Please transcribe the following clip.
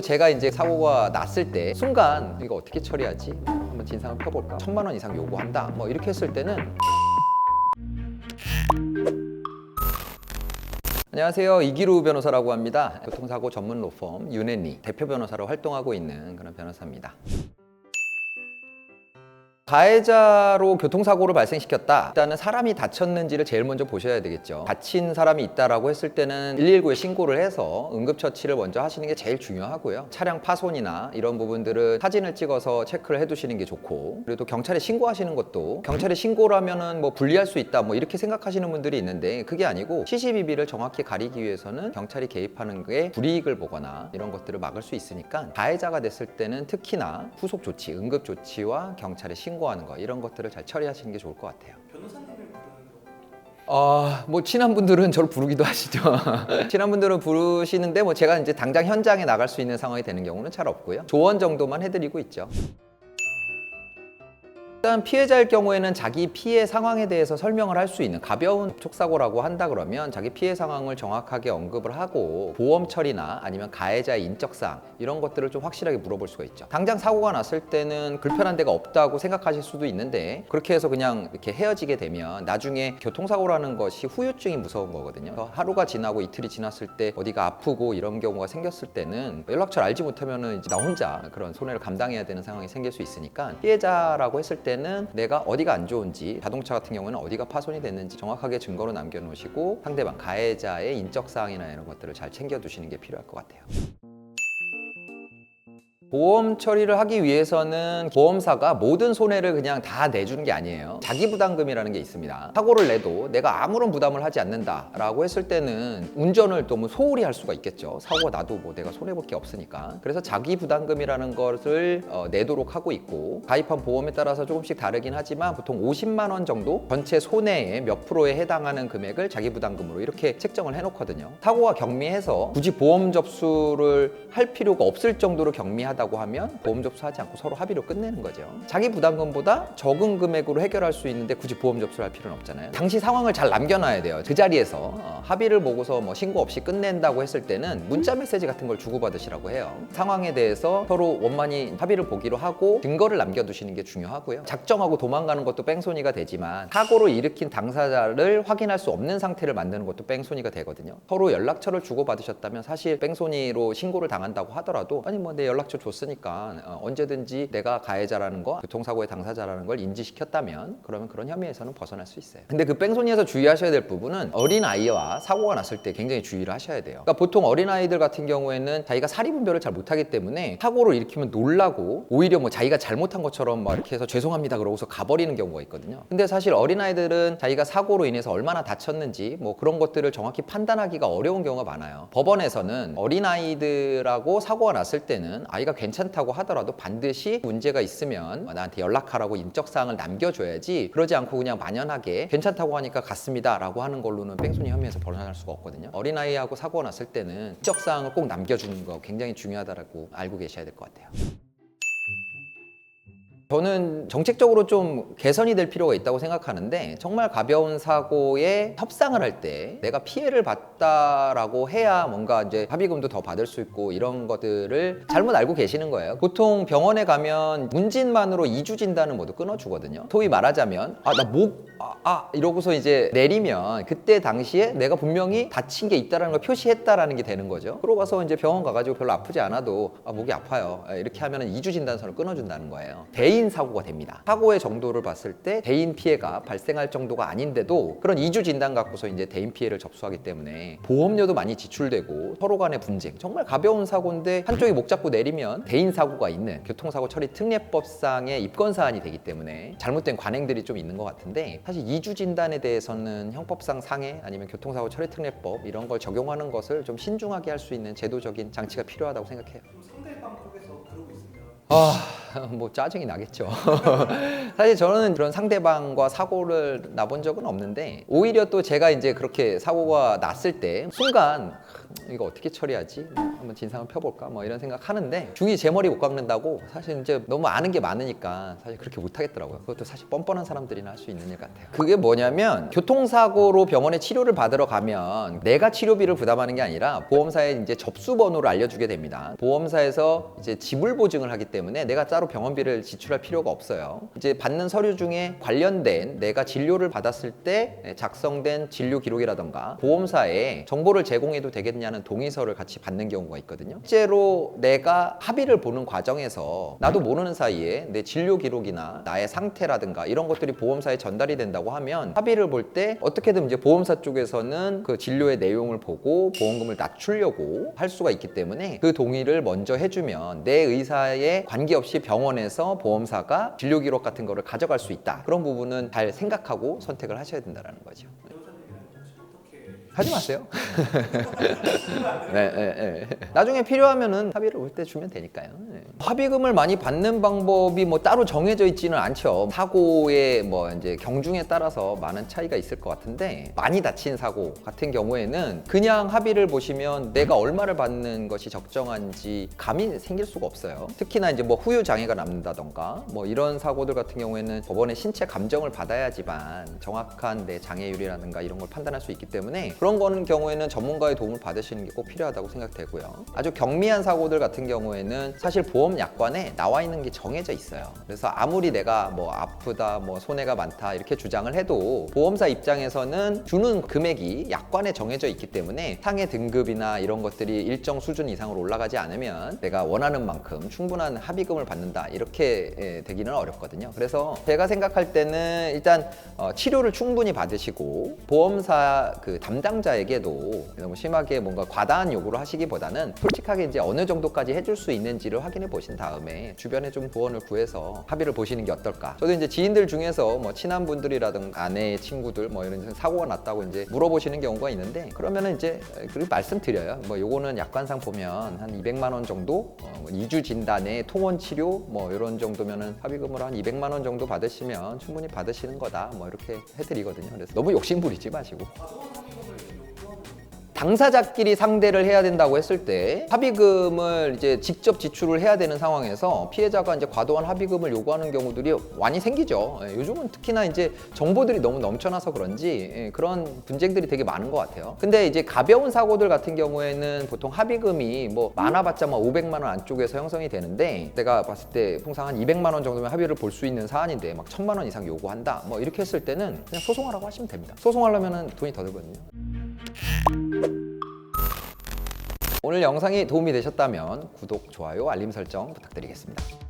제가 이제 사고가 났을 때 순간 이거 어떻게 처리하지? 한번 진상을 펴볼까? 1,000만 원 이상 요구한다. 뭐 이렇게 했을 때는 안녕하세요. 이기루 변호사라고 합니다. 교통사고 전문 로펌 유네니 대표 변호사로 활동하고 있는 그런 변호사입니다. 가해자로 교통사고를 발생시켰다. 일단은 사람이 다쳤는지를 제일 먼저 보셔야 되겠죠. 다친 사람이 있다라고 했을 때는 119에 신고를 해서 응급처치를 먼저 하시는 게 제일 중요하고요. 차량 파손이나 이런 부분들은 사진을 찍어서 체크를 해두시는 게 좋고, 그리고 또 경찰에 신고하시는 것도 경찰에 신고라면은 뭐 불리할 수 있다 뭐 이렇게 생각하시는 분들이 있는데 그게 아니고 CCTV를 정확히 가리기 위해서는 경찰이 개입하는 게 불이익을 보거나 이런 것들을 막을 수 있으니까 가해자가 됐을 때는 특히나 후속 조치, 응급 조치와 경찰에 신고하는 거 이런 것들을 잘 처리하시는 게 좋을 것 같아요. 변호사님을 부르는 거. 뭐 친한 분들은 저를 부르기도 하시죠. 친한 분들은 부르시는데 뭐 제가 이제 당장 현장에 나갈 수 있는 상황이 되는 경우는 잘 없고요. 조언 정도만 해드리고 있죠. 일단 피해자일 경우에는 자기 피해 상황에 대해서 설명을 할 수 있는 가벼운 접촉사고라고 한다 그러면 자기 피해 상황을 정확하게 언급을 하고 보험 처리나 아니면 가해자의 인적사항 이런 것들을 좀 확실하게 물어볼 수가 있죠. 당장 사고가 났을 때는 불편한 데가 없다고 생각하실 수도 있는데 그렇게 해서 그냥 이렇게 헤어지게 되면 나중에 교통사고라는 것이 후유증이 무서운 거거든요. 하루가 지나고 이틀이 지났을 때 어디가 아프고 이런 경우가 생겼을 때는 연락처를 알지 못하면은 이제 나 혼자 그런 손해를 감당해야 되는 상황이 생길 수 있으니까 피해자라고 했을 때는 내가 어디가 안 좋은지, 자동차 같은 경우는 어디가 파손이 됐는지 정확하게 증거로 남겨놓으시고 상대방 가해자의 인적사항이나 이런 것들을 잘 챙겨두시는 게 필요할 것 같아요. 보험 처리를 하기 위해서는 보험사가 모든 손해를 그냥 다 내주는 게 아니에요. 자기부담금이라는 게 있습니다. 사고를 내도 내가 아무런 부담을 하지 않는다라고 했을 때는 운전을 너무 소홀히 할 수가 있겠죠. 사고가 나도 뭐 내가 손해볼 게 없으니까. 그래서 자기부담금이라는 것을 내도록 하고 있고 가입한 보험에 따라서 조금씩 다르긴 하지만 보통 50만 원 정도 전체 손해의 몇 프로에 해당하는 금액을 자기부담금으로 이렇게 책정을 해놓거든요. 사고가 경미해서 굳이 보험 접수를 할 필요가 없을 정도로 경미하다 다고 하면 보험 접수하지 않고 서로 합의로 끝내는 거죠. 자기 부담금보다 적은 금액으로 해결할 수 있는데 굳이 보험 접수를 할 필요는 없잖아요. 당시 상황을 잘 남겨놔야 돼요. 그 자리에서 합의를 보고서 뭐 신고 없이 끝낸다고 했을 때는 문자 메시지 같은 걸 주고받으시라고 해요. 상황에 대해서 서로 원만히 합의를 보기로 하고 증거를 남겨두시는 게 중요하고요. 작정하고 도망가는 것도 뺑소니가 되지만 사고를 일으킨 당사자를 확인할 수 없는 상태를 만드는 것도 뺑소니가 되거든요. 서로 연락처를 주고받으셨다면 사실 뺑소니로 신고를 당한다고 하더라도 아니 뭐 내 연락처 줬으니까 언제든지 내가 가해자라는 거, 교통사고의 당사자라는 걸 인지시켰다면 그러면 그런 혐의에서는 벗어날 수 있어요. 근데 그 뺑소니에서 주의하셔야 될 부분은 어린아이와 사고가 났을 때 굉장히 주의를 하셔야 돼요. 그러니까 보통 어린아이들 같은 경우에는 자기가 사리분별을 잘 못하기 때문에 사고를 일으키면 놀라고 오히려 뭐 자기가 잘못한 것처럼 막 이렇게 해서 죄송합니다 그러고서 가버리는 경우가 있거든요. 근데 사실 어린아이들은 자기가 사고로 인해서 얼마나 다쳤는지 뭐 그런 것들을 정확히 판단하기가 어려운 경우가 많아요. 법원에서는 어린아이들하고 사고가 났을 때는 아이가 괜찮다고 하더라도 반드시 문제가 있으면 나한테 연락하라고 인적사항을 남겨줘야지 그러지 않고 그냥 만연하게 괜찮다고 하니까 갔습니다 라고 하는 걸로는 뺑소니 혐의에서 벗어날 수가 없거든요. 어린아이하고 사고가 났을 때는 인적사항을 꼭 남겨주는 거 굉장히 중요하다고 알고 계셔야 될 것 같아요. 저는 정책적으로 좀 개선이 될 필요가 있다고 생각하는데 정말 가벼운 사고에 협상을 할 때 내가 피해를 봤다라고 해야 뭔가 이제 합의금도 더 받을 수 있고 이런 것들을 잘못 알고 계시는 거예요. 보통 병원에 가면 문진만으로 2주 진단은 모두 끊어주거든요. 소위 말하자면 나 목 이러고서 이제 내리면 그때 당시에 내가 분명히 다친 게 있다는 걸 표시했다라는 게 되는 거죠. 그러고 가서 이제 병원 가가지고 별로 아프지 않아도 목이 아파요 이렇게 하면 2주 진단서를 끊어준다는 거예요. 대인 사고가 됩니다. 사고의 정도를 봤을 때 대인 피해가 발생할 정도가 아닌데도 그런 2주 진단 갖고서 이제 대인 피해를 접수하기 때문에 보험료도 많이 지출되고 서로 간의 분쟁 정말 가벼운 사고인데 한쪽이 목 잡고 내리면 대인 사고가 있는 교통사고 처리 특례법상의 입건 사안이 되기 때문에 잘못된 관행들이 좀 있는 것 같은데 사실 2주 진단에 대해서는 형법상 상해 아니면 교통사고 처리 특례법 이런 걸 적용하는 것을 좀 신중하게 할 수 있는 제도적인 장치가 필요하다고 생각해요. 상대방 쪽에서 그러고 있습니다. 뭐 짜증이 나겠죠. 사실 저는 그런 상대방과 사고를 나본 적은 없는데 오히려 또 제가 이제 그렇게 사고가 났을 때 순간 이거 어떻게 처리하지? 한번 진상을 펴볼까? 뭐 이런 생각 하는데 중이 제 머리 못 깎는다고 사실 이제 너무 아는 게 많으니까 사실 그렇게 못 하겠더라고요. 그것도 사실 뻔뻔한 사람들이나 할 수 있는 일 같아요. 그게 뭐냐면 교통사고로 병원에 치료를 받으러 가면 내가 치료비를 부담하는 게 아니라 보험사에 이제 접수 번호를 알려주게 됩니다. 보험사에서 이제 지불 보증을 하기 때문에 내가 따로 병원비를 지출할 필요가 없어요. 이제 받는 서류 중에 관련된 내가 진료를 받았을 때 작성된 진료 기록이라던가 보험사에 정보를 제공해도 되겠냐는 동의서를 같이 받는 경우가 있거든요. 실제로 내가 합의를 보는 과정에서 나도 모르는 사이에 내 진료 기록이나 나의 상태라든가 이런 것들이 보험사에 전달이 된다고 하면 합의를 볼 때 어떻게든 이제 보험사 쪽에서는 그 진료의 내용을 보고 보험금을 낮추려고 할 수가 있기 때문에 그 동의를 먼저 해주면 내 의사에 관계없이 병원에서 보험사가 진료 기록 같은 거를 가져갈 수 있다. 그런 부분은 잘 생각하고 선택을 하셔야 된다는 거죠. 하지 마세요. 네. 나중에 필요하면은 합의를 올 때 주면 되니까요. 네. 합의금을 많이 받는 방법이 뭐 따로 정해져 있지는 않죠. 사고의 뭐 이제 경중에 따라서 많은 차이가 있을 것 같은데 많이 다친 사고 같은 경우에는 그냥 합의를 보시면 내가 얼마를 받는 것이 적정한지 감이 생길 수가 없어요. 특히나 이제 뭐 후유 장애가 남는다던가 뭐 이런 사고들 같은 경우에는 법원의 신체 감정을 받아야지만 정확한 내 장애율이라든가 이런 걸 판단할 수 있기 때문에 그런 거는 경우에는 전문가의 도움을 받으시는 게 꼭 필요하다고 생각되고요. 아주 경미한 사고들 같은 경우에는 사실 보험 약관에 나와 있는 게 정해져 있어요. 그래서 아무리 내가 뭐 아프다, 뭐 손해가 많다 이렇게 주장을 해도 보험사 입장에서는 주는 금액이 약관에 정해져 있기 때문에 상해 등급이나 이런 것들이 일정 수준 이상으로 올라가지 않으면 내가 원하는 만큼 충분한 합의금을 받는다 이렇게 되기는 어렵거든요. 그래서 제가 생각할 때는 일단 치료를 충분히 받으시고 보험사 그 담당자에게도 너무 심하게 뭔가 과다한 요구를 하시기보다는 솔직하게 이제 어느 정도까지 해줄 수 있는지를 확인해 보신 다음에 주변에 좀 조언을 구해서 합의를 보시는 게 어떨까. 저도 이제 지인들 중에서 뭐 친한 분들이라든가 아내의 친구들 뭐 이런 사고가 났다고 이제 물어보시는 경우가 있는데 그러면은 이제 그렇게 말씀드려요. 뭐 요거는 약관상 보면 한 200만 원 정도 2주 진단에 통원 치료 뭐 이런 정도면은 합의금으로 한 200만 원 정도 받으시면 충분히 받으시는 거다 뭐 이렇게 해드리거든요. 그래서 너무 욕심 부리지 마시고. 당사자끼리 상대를 해야 된다고 했을 때 합의금을 이제 직접 지출을 해야 되는 상황에서 피해자가 이제 과도한 합의금을 요구하는 경우들이 많이 생기죠. 요즘은 특히나 이제 정보들이 너무 넘쳐나서 그런지 그런 분쟁들이 되게 많은 것 같아요. 근데 이제 가벼운 사고들 같은 경우에는 보통 합의금이 뭐 많아봤자 뭐 500만 원 안쪽에서 형성이 되는데 내가 봤을 때 통상 한 200만 원 정도면 합의를 볼 수 있는 사안인데 막 1000만 원 이상 요구한다 뭐 이렇게 했을 때는 그냥 소송하라고 하시면 됩니다. 소송하려면 돈이 더 들거든요. 오늘 영상이 도움이 되셨다면 구독, 좋아요, 알림 설정 부탁드리겠습니다.